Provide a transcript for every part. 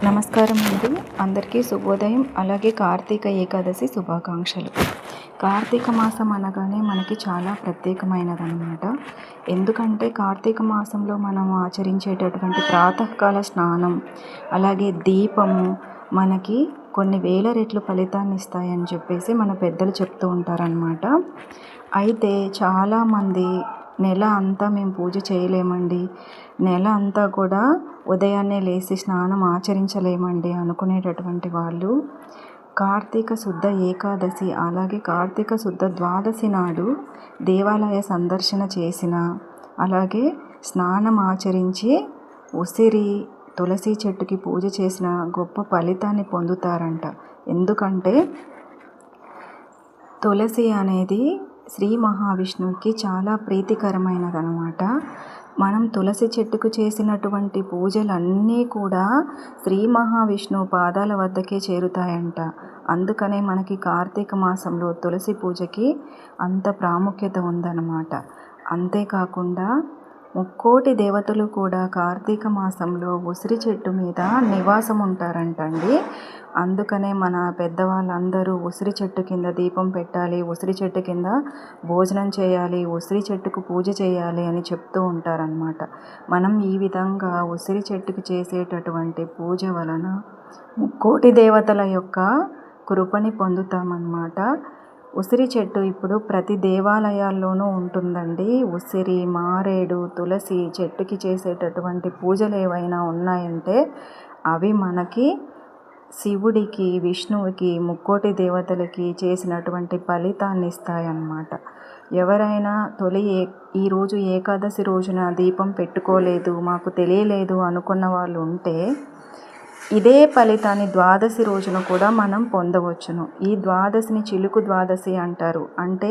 నమస్కారం అండి. అందరికీ శుభోదయం. అలాగే కార్తీక ఏకాదశి శుభాకాంక్షలు. కార్తీక మాసం అనగానే మనకి చాలా ప్రత్యేకమైనదన్నమాట. ఎందుకంటే కార్తీక మాసంలో మనం ఆచరించేటటువంటి ప్రాతకాల స్నానం, అలాగే దీపము మనకి కొన్ని వేల రెట్లు ఫలితాన్ని ఇస్తాయని చెప్పేసి మన పెద్దలు చెప్తూ ఉంటారనమాట. అయితే చాలామంది నెల అంతా మేము పూజ చేయలేమండి, నెల అంతా కూడా ఉదయాన్నే లేచి స్నానం ఆచరించలేమండి అనుకునేటటువంటి వాళ్ళు కార్తీక శుద్ధ ఏకాదశి అలాగే కార్తీక శుద్ధ ద్వాదశి నాడు దేవాలయ సందర్శన చేసిన, అలాగే స్నానం ఆచరించి ఉసిరి తులసి చెట్టుకి పూజ చేసిన గొప్ప ఫలితాన్ని పొందుతారంట. ఎందుకంటే తులసి అనేది శ్రీ మహావిష్ణువుకి చాలా ప్రీతికరమైనదనమాట. మనం తులసి చెట్టుకు చేసినటువంటి పూజలన్నీ కూడా శ్రీ మహావిష్ణువు పాదాల వద్దకే చేరుతాయంట. అందుకనే మనకి కార్తీక మాసంలో తులసి పూజకి అంత ప్రాముఖ్యత ఉందన్నమాట. అంతేకాకుండా ముక్కోటి దేవతలు కూడా కార్తీక మాసంలో ఉసిరి చెట్టు మీద నివాసం ఉంటారంటండి. అందుకనే మన పెద్దవాళ్ళందరూ ఉసిరి చెట్టు కింద దీపం పెట్టాలి, ఉసిరి చెట్టు కింద భోజనం చేయాలి, ఉసిరి చెట్టుకు పూజ చేయాలి అని చెప్తూ ఉంటారనమాట. మనం ఈ విధంగా ఉసిరి చెట్టుకు చేసేటటువంటి పూజ వలన ముక్కోటి దేవతల యొక్క కృపని పొందుతామన్నమాట. ఉసిరి చెట్టు ఇప్పుడు ప్రతి దేవాలయాల్లోనూ ఉంటుందండి. ఉసిరి, మారేడు, తులసి చెట్టుకి చేసేటటువంటి పూజలు ఏవైనా ఉన్నాయంటే అవి మనకి శివుడికి, విష్ణువుకి, ముక్కోటి దేవతలకి చేసినటువంటి ఫలితాన్ని ఇస్తాయన్నమాట. ఎవరైనా ఈరోజు ఏకాదశి రోజున దీపం పెట్టుకోలేదు, మాకు తెలియలేదు అనుకున్న వాళ్ళు ఉంటే ఇదే ఫలితాన్ని ద్వాదశి రోజున కూడా మనం పొందవచ్చును. ఈ ద్వాదశిని చిలుకు ద్వాదశి అంటారు. అంటే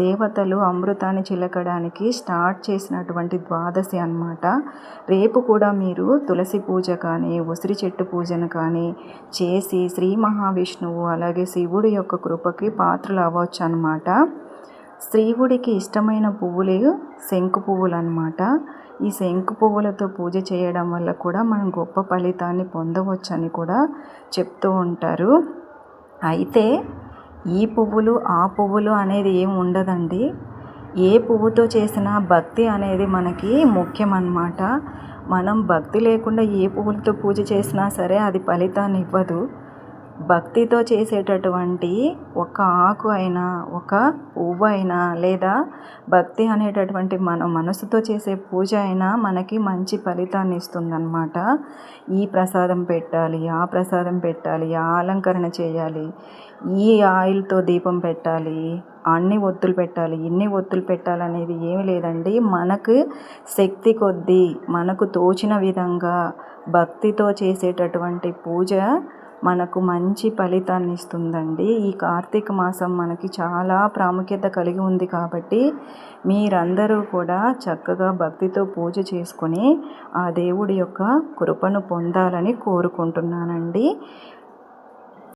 దేవతలు అమృతాన్ని చిలకడానికి స్టార్ట్ చేసినటువంటి ద్వాదశి అన్నమాట. రేపు కూడా మీరు తులసి పూజ కానీ, ఉసిరి చెట్టు పూజను కానీ చేసి శ్రీ మహావిష్ణువు అలాగే శివుడి యొక్క కృపకి పాత్రలు అవ్వచ్చు అన్నమాట. శివుడికి ఇష్టమైన పువ్వులు శంకు పువ్వులు అన్నమాట. ఈ శంకు పువ్వులతో పూజ చేయడం వల్ల కూడా మనం గొప్ప ఫలితాన్ని పొందవచ్చని కూడా చెప్తూ ఉంటారు. అయితే ఈ పువ్వులు ఆ పువ్వులు అనేది ఏం ఉండదండి. ఏ పువ్వుతో చేసిన భక్తి అనేది మనకి ముఖ్యమన్నమాట. మనం భక్తి లేకుండా ఏ పువ్వులతో పూజ చేసినా సరే అది ఫలితాన్ని ఇవ్వదు. భక్తితో చేసేటటువంటి ఒక ఆకు అయినా, ఒక పువ్వు అయినా, లేదా భక్తి అనేటటువంటి మన మనసుతో చేసే పూజ అయినా మనకి మంచి ఫలితాన్ని ఇస్తుందన్నమాట. ఈ ప్రసాదం పెట్టాలి, ఆ ప్రసాదం పెట్టాలి, ఆ అలంకరణ చేయాలి, ఈ ఆయిల్తో దీపం పెట్టాలి, అన్ని ఒత్తులు పెట్టాలి, ఇన్ని ఒత్తులు పెట్టాలనేది ఏమి లేదండి. మనకు శక్తి కొద్దీ మనకు తోచిన విధంగా భక్తితో చేసేటటువంటి పూజ మనకు మంచి ఫలితాన్ని ఇస్తుందండి. ఈ కార్తీక మాసం మనకి చాలా ప్రాముఖ్యత కలిగి ఉంది కాబట్టి మీరందరూ కూడా చక్కగా భక్తితో పూజ చేసుకొని ఆ దేవుడి యొక్క కృపను పొందాలని కోరుకుంటున్నానండి.